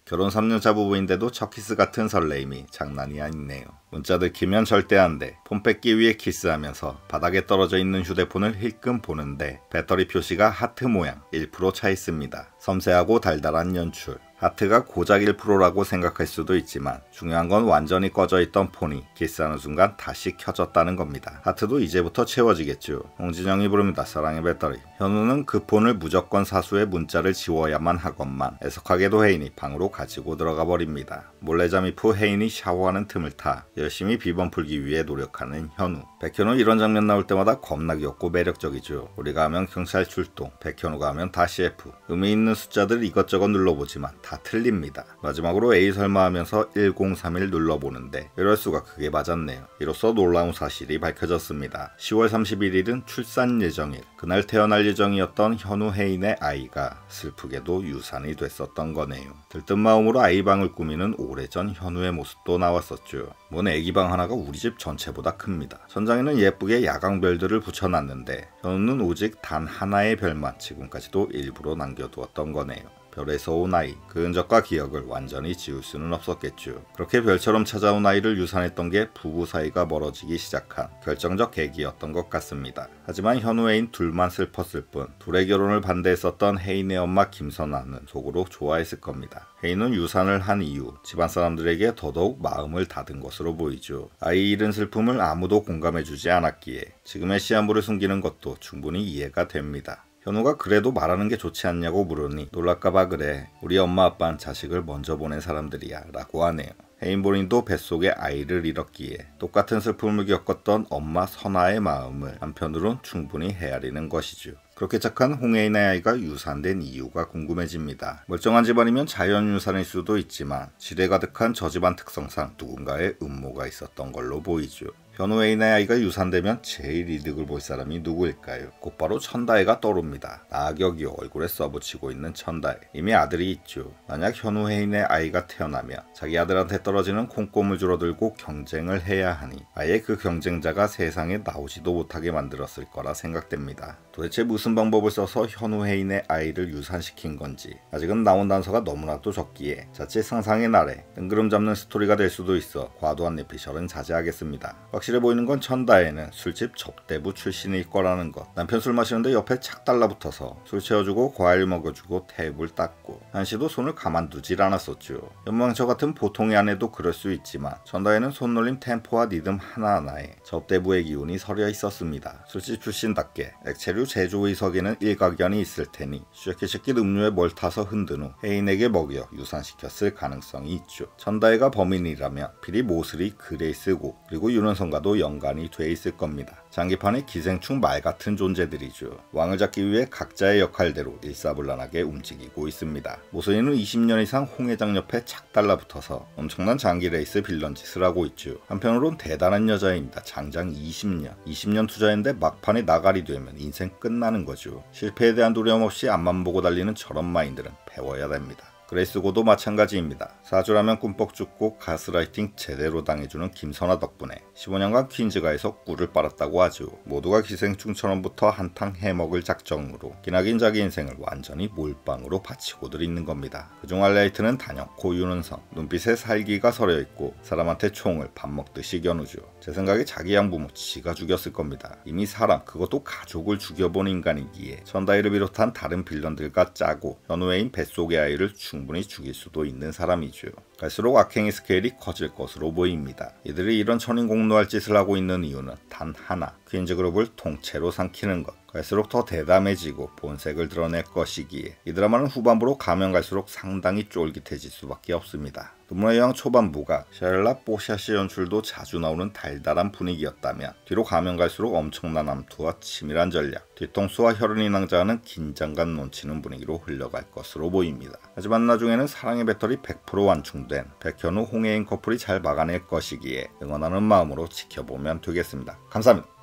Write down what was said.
결혼 3년차 부부인데도 첫 키스 같은 설레임이 장난이 아니네요. 문자들 키면 절대 안 돼. 폰 뺏기 위해 키스하면서 바닥에 떨어져 있는 휴대폰을 힐끔 보는데 배터리 표시가 하트 모양 1% 차 있습니다. 섬세하고 달달한 연출. 하트가 고작 1%라고 생각할 수도 있지만 중요한 건 완전히 꺼져 있던 폰이 키스하는 순간 다시 켜졌다는 겁니다. 하트도 이제부터 채워지겠죠. 홍진영이 부릅니다. 사랑의 배터리. 현우는 그 폰을 무조건 사수의 문자를 지워야만 하건만 애석하게도 혜인이 방으로 가지고 들어가 버립니다. 몰래 잠입 후 혜인이 샤워하는 틈을 타 열심히 비번 풀기 위해 노력하는 현우. 백현우 이런 장면 나올 때마다 겁나 귀엽고 매력적이죠. 우리가 하면 경찰 출동, 백현우가 하면 다 CF. 의미 있는 숫자들 이것저것 눌러보지만 다 틀립니다. 마지막으로 에이 설마 하면서 1031 눌러보는데 이럴수가 그게 맞았네요. 이로써 놀라운 사실이 밝혀졌습니다. 10월 31일은 출산 예정일. 그날 태어날 예정이었던 현우 혜인의 아이가 슬프게도 유산이 됐었던 거네요. 들뜬 마음으로 아이방을 꾸미는 오래전 현우의 모습도 나왔었죠. 뭔 애기방 하나가 우리 집 전체보다 큽니다. 천장에는 예쁘게 야광별들을 붙여놨는데 현우는 오직 단 하나의 별만 지금까지도 일부러 남겨두었던 거네요. 별에서 온 아이, 그 흔적과 기억을 완전히 지울 수는 없었겠죠. 그렇게 별처럼 찾아온 아이를 유산했던 게 부부 사이가 멀어지기 시작한 결정적 계기였던 것 같습니다. 하지만 현우 혜인 둘만 슬펐을 뿐 둘의 결혼을 반대했었던 혜인의 엄마 김선아는 속으로 좋아했을 겁니다. 혜인은 유산을 한 이후 집안 사람들에게 더더욱 마음을 닫은 것으로 보이죠. 아이 잃은 슬픔을 아무도 공감해주지 않았기에 지금의 시한부를 숨기는 것도 충분히 이해가 됩니다. 현우가 그래도 말하는 게 좋지 않냐고 물으니 놀랄까봐 그래. 우리 엄마 아빠는 자식을 먼저 보낸 사람들이야 라고 하네요. 혜인 본인도 뱃속에 아이를 잃었기에 똑같은 슬픔을 겪었던 엄마 선아의 마음을 한편으론 충분히 헤아리는 것이죠. 그렇게 착한 홍혜인의 아이가 유산된 이유가 궁금해집니다. 멀쩡한 집안이면 자연유산일 수도 있지만 지뢰 가득한 저 집안 특성상 누군가의 음모가 있었던 걸로 보이죠. 현우 혜인의 아이가 유산되면 제일 이득을 볼 사람이 누구일까요? 곧바로 천다혜가 떠오릅니다. 나격이 얼굴에 써붙이고 있는 천다혜. 이미 아들이 있죠. 만약 현우 혜인의 아이가 태어나면 자기 아들한테 떨어지는 콩고물 줄어들고 경쟁을 해야 하니 아예 그 경쟁자가 세상에 나오지도 못하게 만들었을 거라 생각됩니다. 도대체 무슨 방법을 써서 현우 혜인의 아이를 유산시킨 건지 아직은 나온 단서가 너무나도 적기에 자칫 상상의 날에 뜬구름 잡는 스토리가 될 수도 있어 과도한 내피셜은 자제하겠습니다. 확실해 보이는 건 천다혜는 술집 접대부 출신일 거라는 것. 남편 술 마시는데 옆에 착 달라붙어서 술 채워주고 과일 먹여주고 테이블 닦고 한시도 손을 가만두질 않았었죠. 연망처 같은 보통의 아내도 그럴 수 있지만 천다혜는 손놀림 템포와 리듬 하나하나에 접대부의 기운이 서려 있었습니다. 술집 출신답게 액체류 제조의석에는 일가견이 있을 테니 쉐킷쉐킷 음료에 뭘 타서 흔든 후 혜인에게 먹여 유산시켰을 가능성이 있죠. 천다혜가 범인이라면 필히 모슬이 글에 쓰고 그리고 윤은성과도 연관이 돼 있을 겁니다. 장기판의 기생충 말 같은 존재들이죠. 왕을 잡기 위해 각자의 역할대로 일사불란하게 움직이고 있습니다. 모슬이는 20년 이상 홍 회장 옆에 착 달라붙어서 엄청난 장기 레이스 빌런 짓을 하고 있죠. 한편으론 대단한 여자입니다. 장장 20년 투자했는데 막판에 나가리 되면 인생 끝나는 거죠. 실패에 대한 두려움 없이 앞만 보고 달리는 저런 마인드는 배워야 됩니다. 그레이스고도 마찬가지입니다. 사주라면 꿈뻑 죽고 가스라이팅 제대로 당해주는 김선아 덕분에 15년간 퀸즈가에서 꿀을 빨았다고 하죠. 모두가 기생충처럼부터 한탕 해먹을 작정으로 기나긴 자기 인생을 완전히 몰빵으로 바치고들 있는 겁니다. 그중 하이라이트는 단연코 윤은성. 눈빛에 살기가 서려있고 사람한테 총을 밥 먹듯이 겨누죠. 제 생각에 자기 양부모 지가 죽였을 겁니다. 이미 사람, 그것도 가족을 죽여본 인간이기에 천다혜를 비롯한 다른 빌런들과 짜고 현우 혜인 뱃속의 아이를 충분히 죽일 수도 있는 사람이죠. 갈수록 악행의 스케일이 커질 것으로 보입니다. 이들이 이런 천인공노할 짓을 하고 있는 이유는 단 하나, 퀸즈그룹을 통째로 삼키는 것. 갈수록 더 대담해지고 본색을 드러낼 것이기에 이 드라마는 후반부로 가면 갈수록 상당히 쫄깃해질 수밖에 없습니다. 눈물의 여왕 초반부가 샤를라 뽀샤시 연출도 자주 나오는 달달한 분위기였다면 뒤로 가면 갈수록 엄청난 암투와 치밀한 전략, 뒤통수와 혈흔이 낭자하는 긴장감 넘치는 분위기로 흘러갈 것으로 보입니다. 하지만 나중에는 사랑의 배터리 100% 완충된 백현우 홍혜인 커플이 잘 막아낼 것이기에 응원하는 마음으로 지켜보면 되겠습니다. 감사합니다.